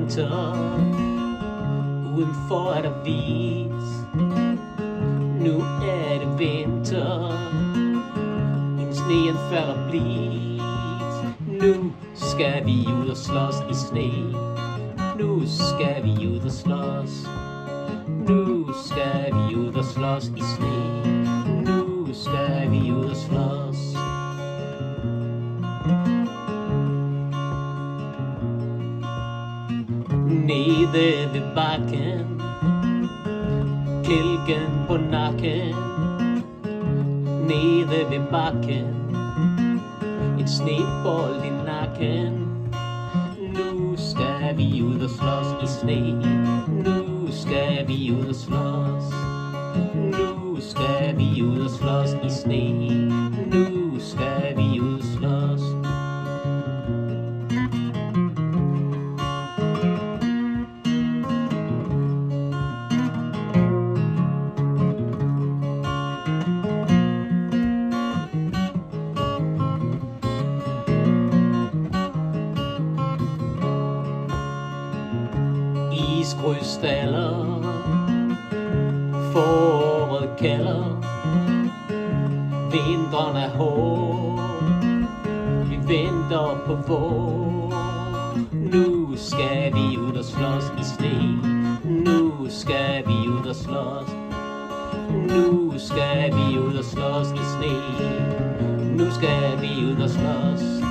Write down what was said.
vinter. Udenfor er der hvidt. Nu er det vinter. Men sneen falder blidt. Nu skal vi ud og slås i sne. Nu skal vi ud og slås. Nu skal vi ud og slås i sne. Nu skal vi ud og slås. Nede ved bakken, kælken på nakken. Nede ved bakken, en snebold i nakken. Nu skal vi ud og slås i sne. Nu skal vi ud og slås. Nu skal vi ud og slås i sne. Nu skal vi ud og slås. Iskrystaller, foråret kalder. Vinteren er hård, vi venter på vår. Nu skal vi ud og slås i sne. Nu skal vi ud og slås. Nu skal vi ud og slås i sne. Nu skal vi ud og slås.